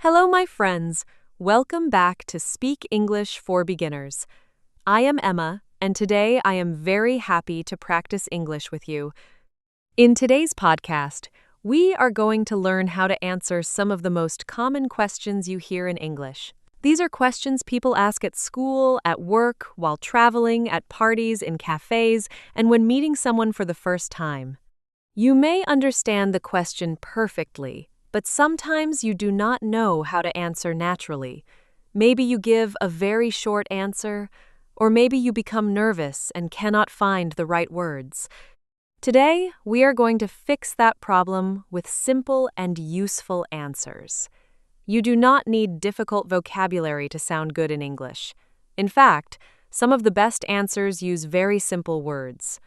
Hello, my friends. Welcome back to Speak English for Beginners. I am Emma, and today I am very happy to practice English with you. In today's podcast, we are going to learn how to answer some of the most common questions you hear in English. These are questions people ask at school, at work, while traveling, at parties, in cafes, and when meeting someone for the first time. You may understand the question perfectly, but sometimes you do not know how to answer naturally. Maybe you give a very short answer, or maybe you become nervous and cannot find the right words. Today, we are going to fix that problem with simple and useful answers. You do not need difficult vocabulary to sound good in English. In fact, some of the best answers use very simple words.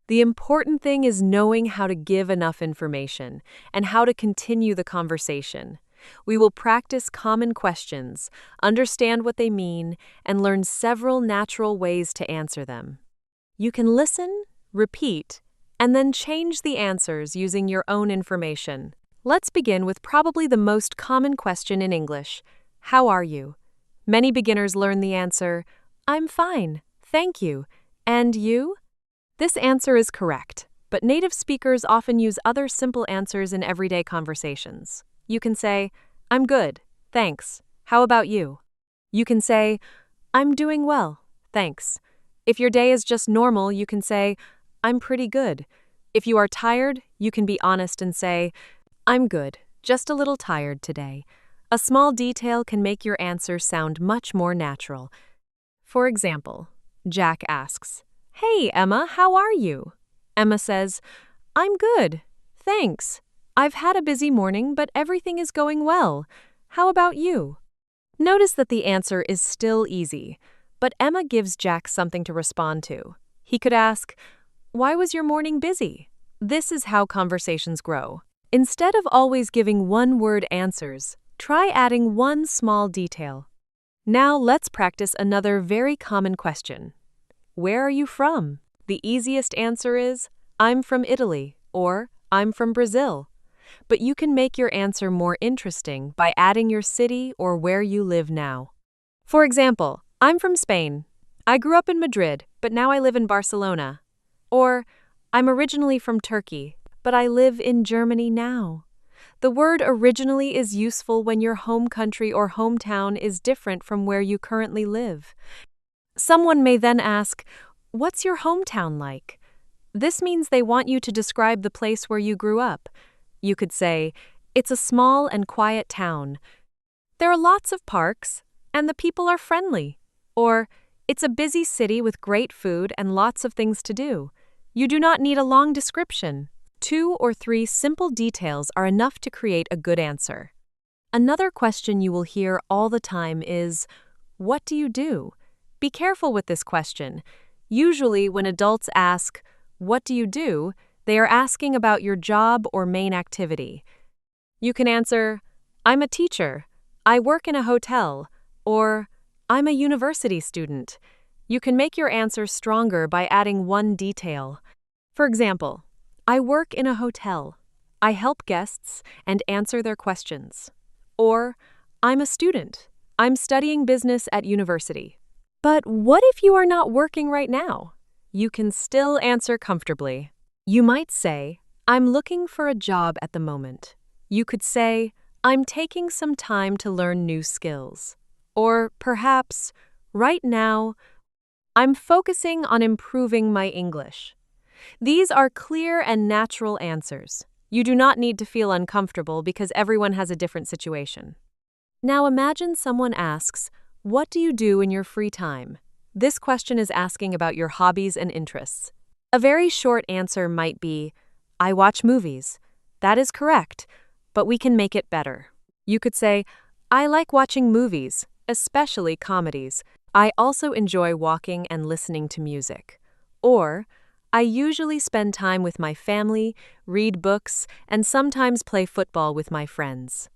The important thing is knowing how to give enough information and how to continue the conversation. We will practice common questions, understand what they mean, and learn several natural ways to answer them. You can listen, repeat, and then change the answers using your own information. Let's begin with probably the most common question in English. How are you? Many beginners learn the answer, I'm fine, thank you. And you? This answer is correct, but native speakers often use other simple answers in everyday conversations. You can say, I'm good, thanks. How about you? You can say, I'm doing well, thanks. If your day is just normal, you can say, I'm pretty good. If you are tired, you can be honest and say, I'm good, just a little tired today. A small detail can make your answer sound much more natural. For example, Jack asks, Hey, Emma, how are you? Emma says, I'm good, thanks. I've had a busy morning, but everything is going well. How about you? Notice that the answer is still easy, but Emma gives Jack something to respond to. He could ask, Why was your morning busy? This is how conversations grow. Instead of always giving one-word answers, try adding one small detail. Now let's practice another very common question. Where are you from? The easiest answer is, I'm from Italy, or I'm from Brazil. But you can make your answer more interesting by adding your city or where you live now. For example, I'm from Spain. I grew up in Madrid, but now I live in Barcelona. Or, I'm originally from Turkey, but I live in Germany now. The word originally is useful when your home country or hometown is different from where you currently live. Someone may then ask, What's your hometown like? This means they want you to describe the place where you grew up. You could say, It's a small and quiet town. There are lots of parks, and the people are friendly. Or, It's a busy city with great food and lots of things to do. You do not need a long description. 2 or 3 simple details are enough to create a good answer. Another question you will hear all the time is, What do you do? Be careful with this question. Usually, when adults ask, What do you do? They are asking about your job or main activity. You can answer, I'm a teacher, I work in a hotel, or I'm a university student. You can make your answer stronger by adding one detail. For example, I work in a hotel. I help guests and answer their questions. Or, I'm a student. I'm studying business at university. But what if you are not working right now? You can still answer comfortably. You might say, I'm looking for a job at the moment. You could say, I'm taking some time to learn new skills. Or perhaps, right now, I'm focusing on improving my English. These are clear and natural answers. You do not need to feel uncomfortable because everyone has a different situation. Now imagine someone asks, What do you do in your free time? This question is asking about your hobbies and interests. A very short answer might be, I watch movies. That is correct, but we can make it better. You could say, I like watching movies, especially comedies. I also enjoy walking and listening to music. Or, I usually spend time with my family, read books, and sometimes play football with my friends.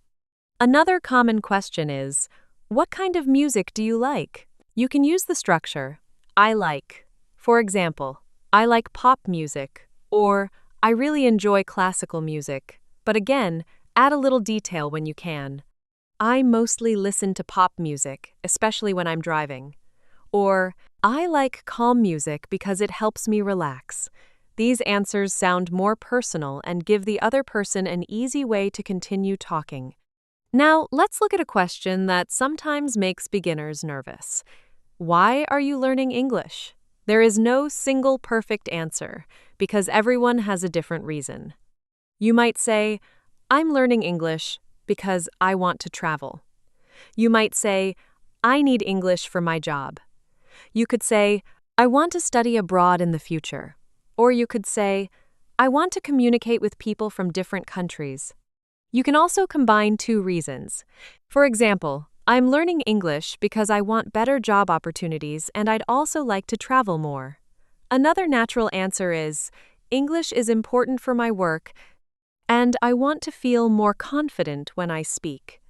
Another common question is, What kind of music do you like? You can use the structure, I like. For example, I like pop music, or I really enjoy classical music. But again, add a little detail when you can. I mostly listen to pop music, especially when I'm driving. Or, I like calm music because it helps me relax. These answers sound more personal and give the other person an easy way to continue talking. Now, let's look at a question that sometimes makes beginners nervous. Why are you learning English? There is no single perfect answer, because everyone has a different reason. You might say, I'm learning English because I want to travel. You might say, I need English for my job. You could say, I want to study abroad in the future. Or you could say, I want to communicate with people from different countries. You can also combine two reasons. For example, I'm learning English because I want better job opportunities and I'd also like to travel more. Another natural answer is, English is important for my work and I want to feel more confident when I speak.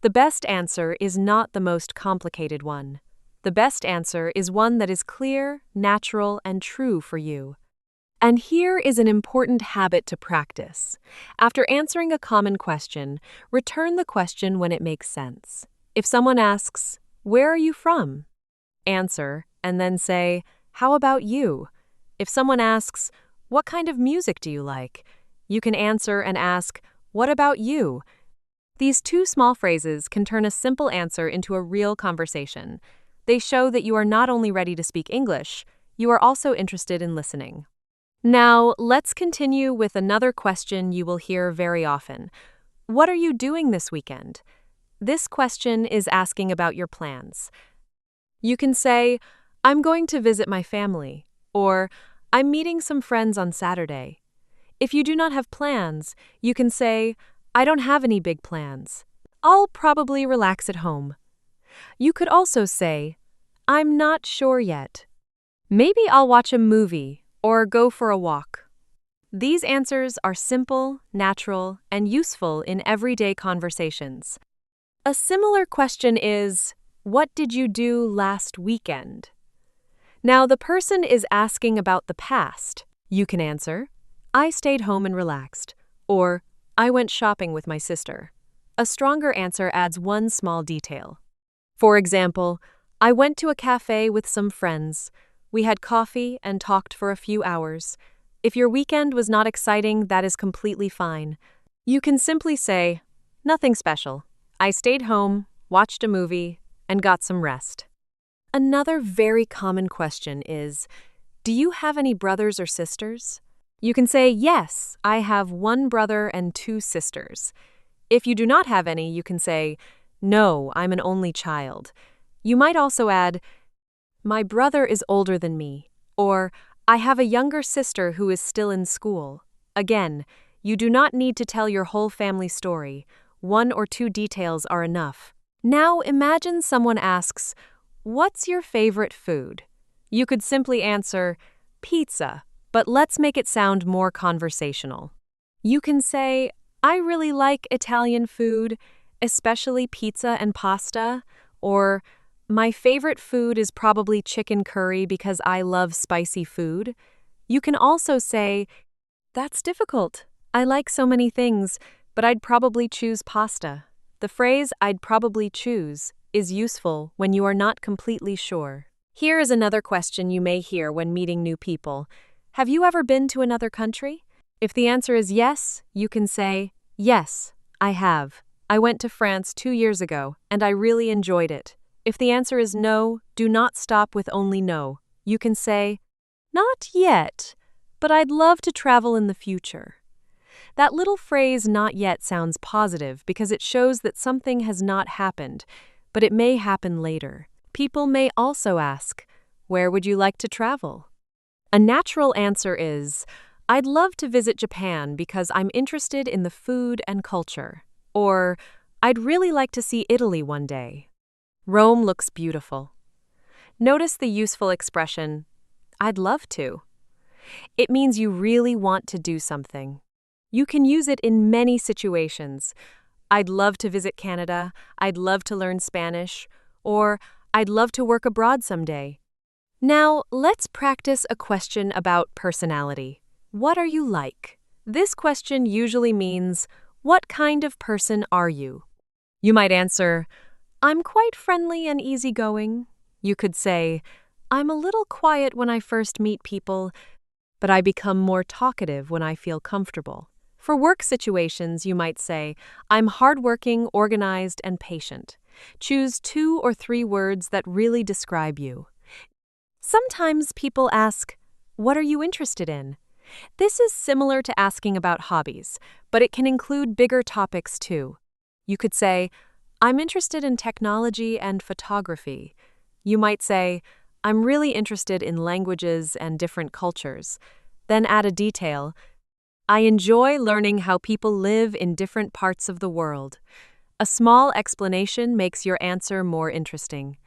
The best answer is not the most complicated one. The best answer is one that is clear, natural, and true for you. And here is an important habit to practice. After answering a common question, return the question when it makes sense. If someone asks, "Where are you from?" answer, and then say, "How about you?" If someone asks, "What kind of music do you like?" you can answer and ask, "What about you?" These two small phrases can turn a simple answer into a real conversation. They show that you are not only ready to speak English, you are also interested in listening. Now, let's continue with another question you will hear very often. What are you doing this weekend? This question is asking about your plans. You can say, I'm going to visit my family, or I'm meeting some friends on Saturday. If you do not have plans, you can say, I don't have any big plans. I'll probably relax at home. You could also say, I'm not sure yet. Maybe I'll watch a movie or go for a walk. These answers are simple, natural, and useful in everyday conversations. A similar question is, what did you do last weekend? Now, the person is asking about the past. You can answer, I stayed home and relaxed, or I went shopping with my sister. A stronger answer adds one small detail. For example, I went to a cafe with some friends. We had coffee and talked for a few hours. If your weekend was not exciting, that is completely fine. You can simply say, nothing special. I stayed home, watched a movie, and got some rest. Another very common question is, do you have any brothers or sisters? You can say, yes, I have one brother and two sisters. If you do not have any, you can say, no, I'm an only child. You might also add, my brother is older than me, or I have a younger sister who is still in school. Again, you do not need to tell your whole family story. One or two details are enough. Now imagine someone asks, what's your favorite food? You could simply answer, pizza, but let's make it sound more conversational. You can say, I really like Italian food, especially pizza and pasta, or my favorite food is probably chicken curry because I love spicy food. You can also say, that's difficult. I like so many things, but I'd probably choose pasta. The phrase I'd probably choose is useful when you are not completely sure. Here is another question you may hear when meeting new people. Have you ever been to another country? If the answer is yes, you can say, yes, I have. I went to France 2 years ago, and I really enjoyed it. If the answer is no, do not stop with only no. You can say, not yet, but I'd love to travel in the future. That little phrase not yet sounds positive because it shows that something has not happened, but it may happen later. People may also ask, where would you like to travel? A natural answer is, I'd love to visit Japan because I'm interested in the food and culture. Or, I'd really like to see Italy one day. Rome looks beautiful. Notice the useful expression, I'd love to. It means you really want to do something. You can use it in many situations. I'd love to visit Canada, I'd love to learn Spanish, or I'd love to work abroad someday. Now, let's practice a question about personality. What are you like? This question usually means, what kind of person are you? You might answer, I'm quite friendly and easygoing. You could say, I'm a little quiet when I first meet people, but I become more talkative when I feel comfortable. For work situations, you might say, I'm hardworking, organized, and patient. Choose 2 or 3 words that really describe you. Sometimes people ask, what are you interested in? This is similar to asking about hobbies, but it can include bigger topics too. You could say, I'm interested in technology and photography. You might say, I'm really interested in languages and different cultures. Then add a detail. I enjoy learning how people live in different parts of the world. A small explanation makes your answer more interesting.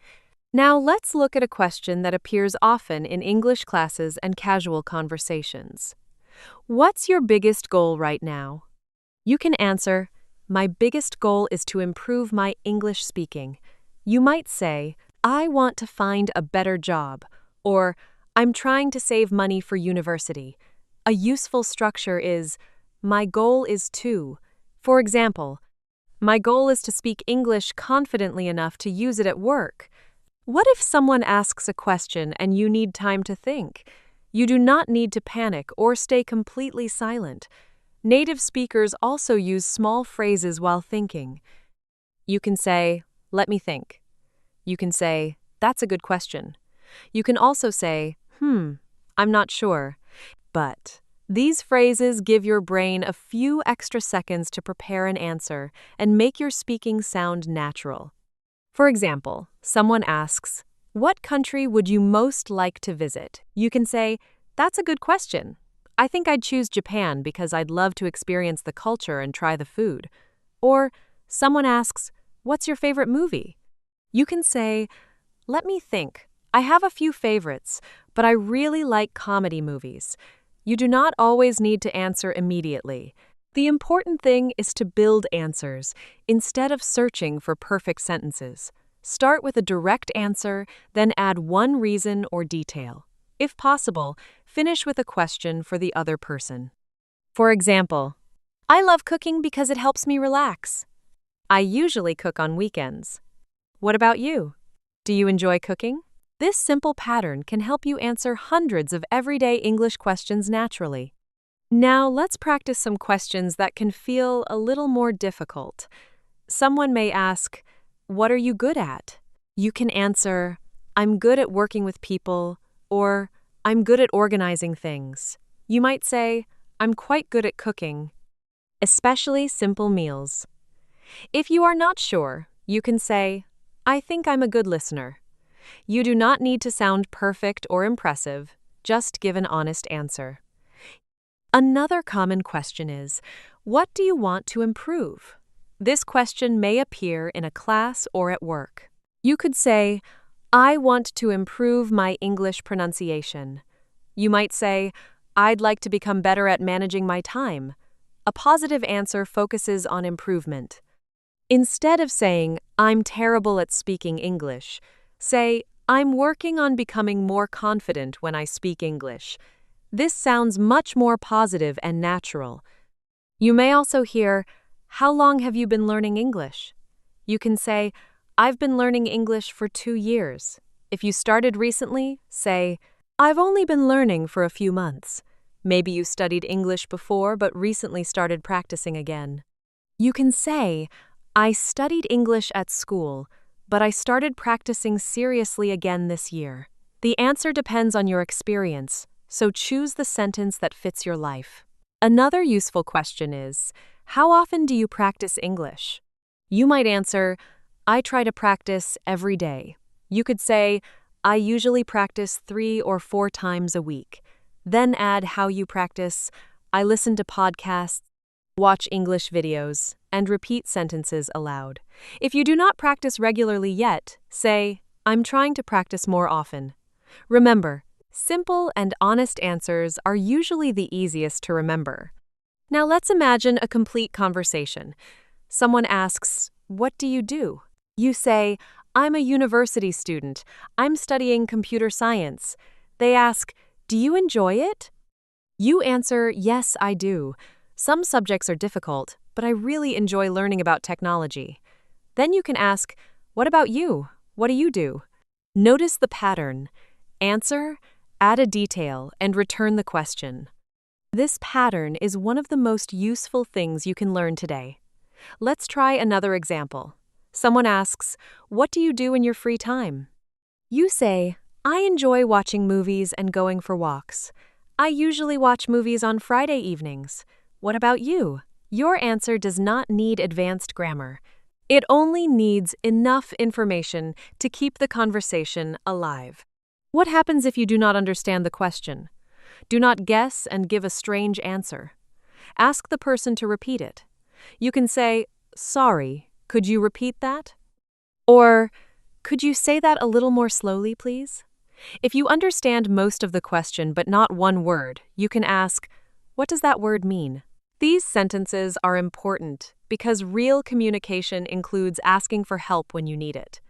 Now let's look at a question that appears often in English classes and casual conversations. What's your biggest goal right now? You can answer, my biggest goal is to improve my English speaking. You might say, I want to find a better job, or I'm trying to save money for university. A useful structure is, my goal is to. For example, my goal is to speak English confidently enough to use it at work. What if someone asks a question and you need time to think? You do not need to panic or stay completely silent. Native speakers also use small phrases while thinking. You can say, let me think. You can say, that's a good question. You can also say, I'm not sure. But these phrases give your brain a few extra seconds to prepare an answer and make your speaking sound natural. For example, someone asks, what country would you most like to visit? You can say, that's a good question. I think I'd choose Japan because I'd love to experience the culture and try the food. Or someone asks, what's your favorite movie? You can say, let me think. I have a few favorites, but I really like comedy movies. You do not always need to answer immediately. The important thing is to build answers instead of searching for perfect sentences. Start with a direct answer, then add one reason or detail. If possible, finish with a question for the other person. For example, I love cooking because it helps me relax. I usually cook on weekends. What about you? Do you enjoy cooking? This simple pattern can help you answer hundreds of everyday English questions naturally. Now, let's practice some questions that can feel a little more difficult. Someone may ask, what are you good at? You can answer, I'm good at working with people, or I'm good at organizing things. You might say, I'm quite good at cooking, especially simple meals. If you are not sure, you can say, I think I'm a good listener. You do not need to sound perfect or impressive, just give an honest answer. Another common question is, what do you want to improve? This question may appear in a class or at work. You could say, I want to improve my English pronunciation. You might say, I'd like to become better at managing my time. A positive answer focuses on improvement. Instead of saying, I'm terrible at speaking English, say, I'm working on becoming more confident when I speak English. This sounds much more positive and natural. You may also hear, how long have you been learning English? You can say, I've been learning English for 2 years. If you started recently, say, I've only been learning for a few months. Maybe you studied English before but recently started practicing again. You can say, I studied English at school, but I started practicing seriously again this year. The answer depends on your experience, so choose the sentence that fits your life. Another useful question is, how often do you practice English? You might answer, I try to practice every day. You could say, I usually practice 3 or 4 times a week. Then add how you practice, I listen to podcasts, watch English videos, and repeat sentences aloud. If you do not practice regularly yet, say, I'm trying to practice more often. Remember, simple and honest answers are usually the easiest to remember. Now let's imagine a complete conversation. Someone asks, what do you do? You say, I'm a university student. I'm studying computer science. They ask, do you enjoy it? You answer, yes, I do. Some subjects are difficult, but I really enjoy learning about technology. Then you can ask, "What about you? What do you do?" Notice the pattern. Answer, add a detail, and return the question. This pattern is one of the most useful things you can learn today. Let's try another example. Someone asks, "What do you do in your free time?" You say, "I enjoy watching movies and going for walks. I usually watch movies on Friday evenings. What about you?" Your answer does not need advanced grammar. It only needs enough information to keep the conversation alive. What happens if you do not understand the question? Do not guess and give a strange answer. Ask the person to repeat it. You can say, "Sorry, could you repeat that?" Or, "Could you say that a little more slowly, please?" If you understand most of the question but not one word, you can ask, "What does that word mean?" These sentences are important because real communication includes asking for help when you need it.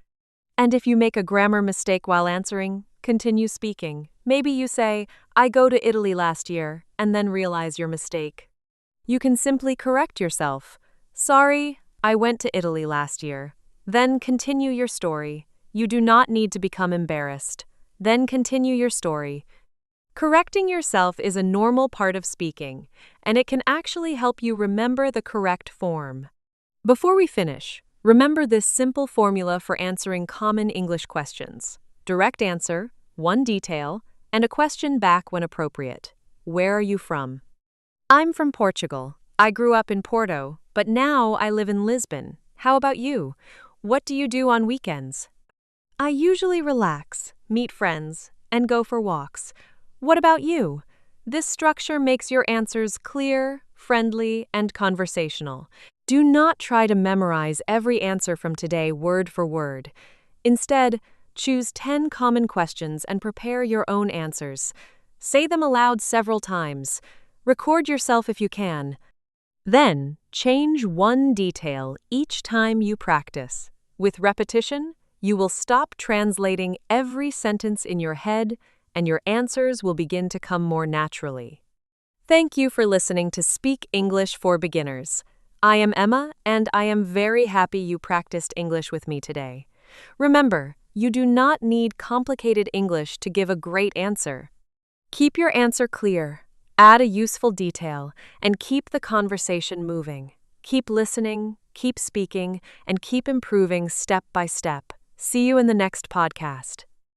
And if you make a grammar mistake while answering, continue speaking. Maybe you say, "I go to Italy last year," and then realize your mistake. You can simply correct yourself. "Sorry, I went to Italy last year." Then continue your story. You do not need to become embarrassed. Then continue your story. Correcting yourself is a normal part of speaking, and it can actually help you remember the correct form. Before we finish, remember this simple formula for answering common English questions. Direct answer, one detail, and a question back when appropriate. Where are you from? I'm from Portugal. I grew up in Porto, but now I live in Lisbon. How about you? What do you do on weekends? I usually relax, meet friends, and go for walks. What about you? This structure makes your answers clear, friendly, and conversational. Do not try to memorize every answer from today word for word. Instead, choose 10 common questions and prepare your own answers. Say them aloud several times. Record yourself if you can. Then, change one detail each time you practice. With repetition, you will stop translating every sentence in your head, and your answers will begin to come more naturally. Thank you for listening to Speak English for Beginners. I am Emma, and I am very happy you practiced English with me today. Remember, you do not need complicated English to give a great answer. Keep your answer clear, add a useful detail, and keep the conversation moving. Keep listening, keep speaking, and keep improving step by step. See you in the next podcast.